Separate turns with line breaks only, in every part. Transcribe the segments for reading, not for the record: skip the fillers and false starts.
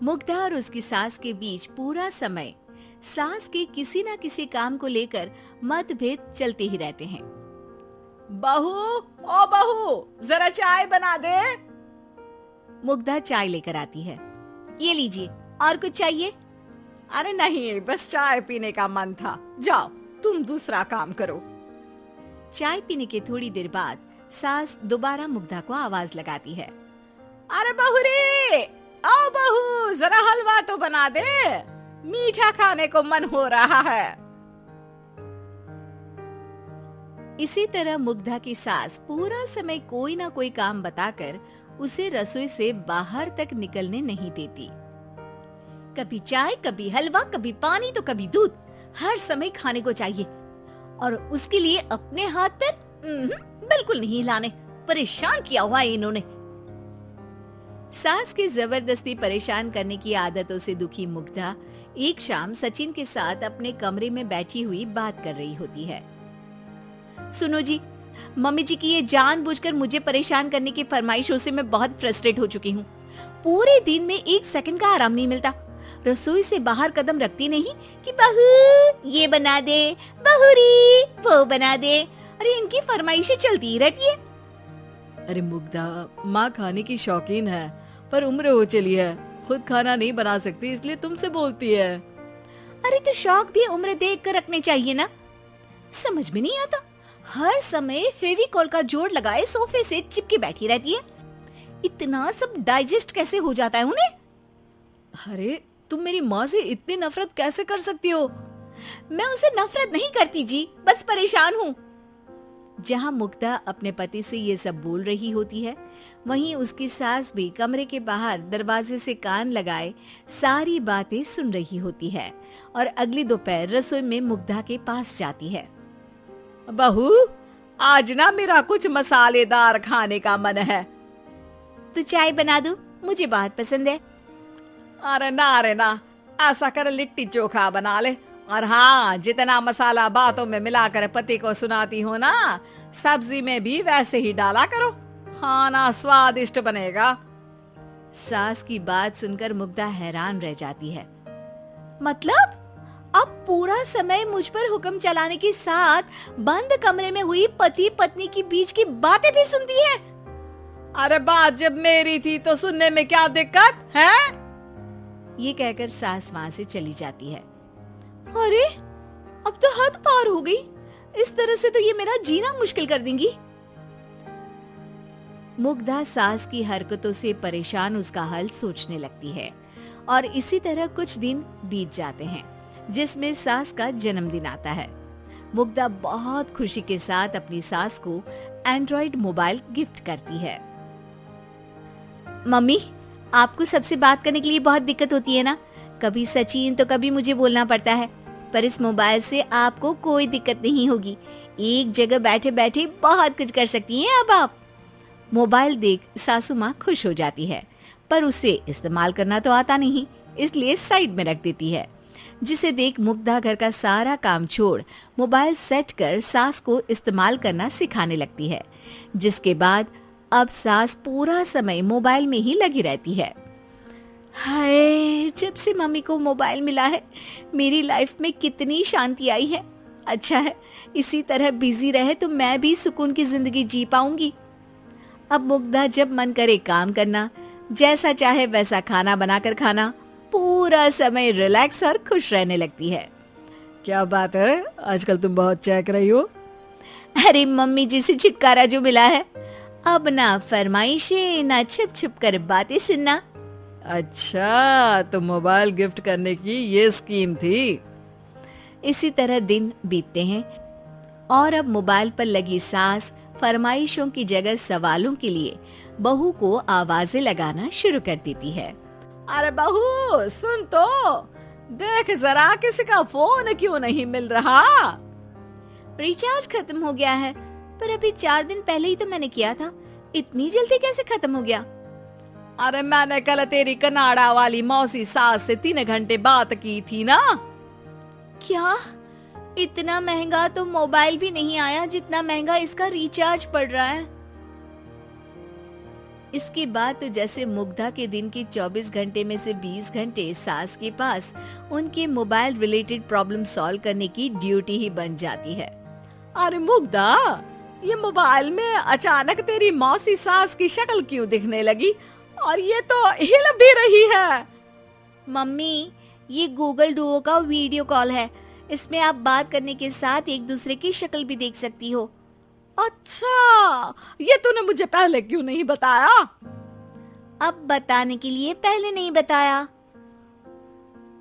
मुग्धा और उसकी सास के बीच पूरा समय सास के किसी न किसी काम को लेकर मतभेद चलते ही रहते हैं।
बहू, ओ बहू, जरा चाय बना दे।
मुग्धा चाय लेकर आती है। ये लीजिए, और कुछ चाहिए?
अरे नहीं, बस चाय पीने का मन था। जाओ, तुम दूसरा काम करो।
चाय पीने के थोड़ी देर बाद सास दोबारा मुग्धा को आवाज लगाती है।
अरे बहू रे, आओ बहू, जरा हलवा तो बना दे, मीठा खाने को मन हो रहा है।
इसी तरह मुग्धा की सास पूरा समय कोई ना कोई काम बताकर उसे रसोई से बाहर तक निकलने नहीं देती। कभी चाय, कभी हलवा, कभी पानी तो कभी दूध, हर समय खाने को चाहिए और उसके लिए अपने हाथ पैर बिल्कुल नहीं हिलाने। परेशान किया हुआ है इन्होंने। सास के जबरदस्ती परेशान करने की आदतों से दुखी मुग्धा एक शाम सचिन के साथ अपने कमरे में बैठी हुई बात कर रही होती है। सुनो जी, मम्मी जी की ये जानबूझकर मुझे परेशान करने की फरमाइशों से मैं बहुत फ्रस्ट्रेट हो चुकी हूँ। पूरे दिन में एक सेकंड का आराम नहीं मिलता। रसोई से बाहर कदम रखती नहीं कि बहू ये बना दे, बहुरी वो बना दे। अरे इनकी फरमाइशें चलती ही रहती है।
अरे मुग्धा, माँ खाने की शौकीन है, पर उम्र हो चली है, खुद खाना नहीं बना सकती, इसलिए तुमसे बोलती है।
अरे तो शौक भी उम्र देख कर रखने चाहिए ना। समझ में नहीं आता, हर समय फेविकॉल का जोड़ लगाए सोफे से चिपके बैठी रहती है। इतना सब डाइजेस्ट कैसे हो जाता है उन्हें?
अरे तुम मेरी माँ से इतनी नफरत कैसे कर सकती हो?
मैं उसे नफरत नहीं करती जी, बस परेशान हूँ। जहाँ मुग्धा अपने पति से ये सब बोल रही होती है, वहीं उसकी सास भी कमरे के बाहर दरवाजे से कान लगाए सारी बातें सुन रही होती है और अगली दोपहर रसोई में मुग्धा के पास जाती है।
बहू, आज ना मेरा कुछ मसालेदार खाने का मन है।
तो चाय बना दो, मुझे बहुत पसंद है।
अरे ना, ऐसा कर लिट्टी चोखा बना ले। और हाँ, जितना मसाला बातों में मिलाकर पति को सुनाती हो ना, सब्जी में भी वैसे ही डाला करो, खाना स्वादिष्ट बनेगा।
सास की बात सुनकर मुग्धा हैरान रह जाती है। मतलब अब पूरा समय मुझ पर हुक्म चलाने के साथ बंद कमरे में हुई पति पत्नी की बीच की बातें भी सुनती है?
अरे बात जब मेरी थी तो सुनने में क्या दिक्कत है?
ये कहकर सास वहां से चली जाती है। अरे अब तो हद पार हो गई, इस तरह से तो ये मेरा जीना मुश्किल कर देंगी। मुग्धा सास की हरकतों से परेशान उसका हल सोचने लगती है और इसी तरह कुछ दिन बीत जाते हैं, जिसमें सास का जन्मदिन आता है। मुग्धा बहुत खुशी के साथ अपनी सास को एंड्रॉइड मोबाइल गिफ्ट करती है। मम्मी, आपको सबसे बात करने के लिए बहुत दिक्कत होती है ना, कभी सचिन तो कभी मुझे बोलना पड़ता है, पर इस मोबाइल से आपको कोई दिक्कत नहीं होगी। एक जगह बैठे बैठे बहुत कुछ कर सकती हैं अब आप। मोबाइल देख सासू माँ खुश हो जाती है, पर उसे इस्तेमाल करना तो आता नहीं, इसलिए साइड में रख देती है। जिसे देख मुग्धा घर का सारा काम छोड़ मोबाइल सेट कर सास को इस्तेमाल करना सिखाने लगती है, जिसके बाद अब सास पूरा समय मोबाइल में ही लगी रहती है। हाय, जब से मम्मी को मोबाइल मिला है मेरी लाइफ में कितनी शांति आई है। अच्छा है, इसी तरह बिजी रहे तो मैं भी सुकून की जिंदगी जी पाऊंगी। अब मुग्धा जब मन करे काम करना, जैसा चाहे वैसा खाना बनाकर खाना, पूरा समय रिलैक्स और खुश रहने लगती है।
क्या बात है, आजकल तुम बहुत चहक रही हो।
अरे मम्मी जी से छुटकारा जो मिला है, अब ना फरमाइशें ना छुप छुप कर बातें सुनना।
अच्छा, तो मोबाइल गिफ्ट करने की ये स्कीम थी।
इसी तरह दिन बीतते हैं और अब मोबाइल पर लगी सास फरमाइशों की जगह सवालों के लिए बहू को आवाजें लगाना शुरू कर देती है।
अरे बहू सुन तो, देख जरा किसी का फोन क्यों नहीं मिल रहा?
रिचार्ज खत्म हो गया है, पर अभी 4 दिन पहले ही तो मैंने किया था, इतनी जल्दी कैसे खत्म हो गया?
अरे मैंने कल तेरी कनाडा वाली मौसी सास से 3 घंटे बात की थी ना।
क्या? इतना महंगा तो मोबाइल भी नहीं आया जितना महंगा इसका रिचार्ज पड़ रहा है। इसके बाद तो जैसे मुग्धा के दिन के 24 घंटे में से 20 घंटे सास के पास उनके मोबाइल रिलेटेड प्रॉब्लम सॉल्व करने की ड्यूटी ही बन जाती है।
अरे मुग्धा, ये मोबाइल में अचानक तेरी मौसी सास की शक्ल क्यों दिखने लगी और ये तो हिल भी रही है।
मम्मी, ये गूगल डुओ का वीडियो कॉल है। इसमें आप बात करने के साथ एक दूसरे की शक्ल भी देख सकती हो।
अच्छा, ये तूने मुझे पहले क्यों नहीं बताया?
अब बताने के लिए पहले नहीं बताया।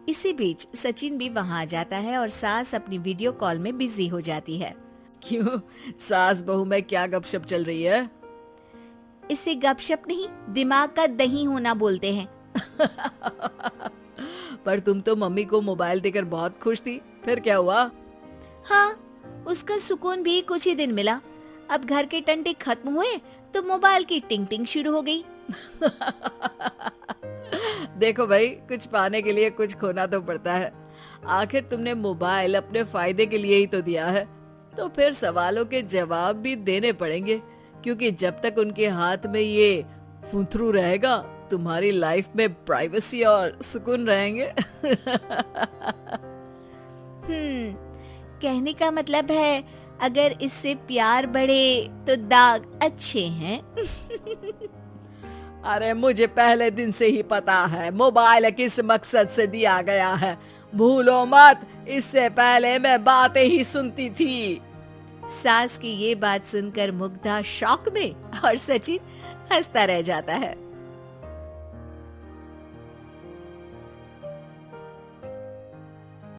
इसी बीच सचिन भी वहां आ जाता है और सास अपनी वीडियो कॉल में बिजी हो जाती है।
क्यों, सास बहू में क्या गपशप चल रही है?
इसे गपशप नहीं, दिमाग का दही होना बोलते हैं।
पर तुम तो मम्मी को मोबाइल देकर बहुत खुश थी, फिर क्या हुआ?
हाँ, उसका सुकून भी कुछ ही दिन मिला। अब घर के टंटे खत्म हुए तो मोबाइल की टिंग टिंग शुरू हो गई।
देखो भाई, कुछ पाने के लिए कुछ खोना तो पड़ता है। आखिर तुमने मोबाइल अपने फायदे के लिए ही तो दिया है, तो फिर सवालों के जवाब भी देने पड़ेंगे, क्योंकि जब तक उनके हाथ में ये फुंथरू रहेगा तुम्हारी लाइफ में प्राइवेसी और सुकून रहेंगे।
कहने का मतलब है अगर इससे प्यार बढ़े तो दाग अच्छे हैं।
अरे मुझे पहले दिन से ही पता है मोबाइल किस मकसद से दिया गया है। भूलो मत, इससे पहले मैं बातें ही सुनती थी।
सास की ये बात सुनकर मुग्धा शॉक में और सचिन हंसता रह जाता है।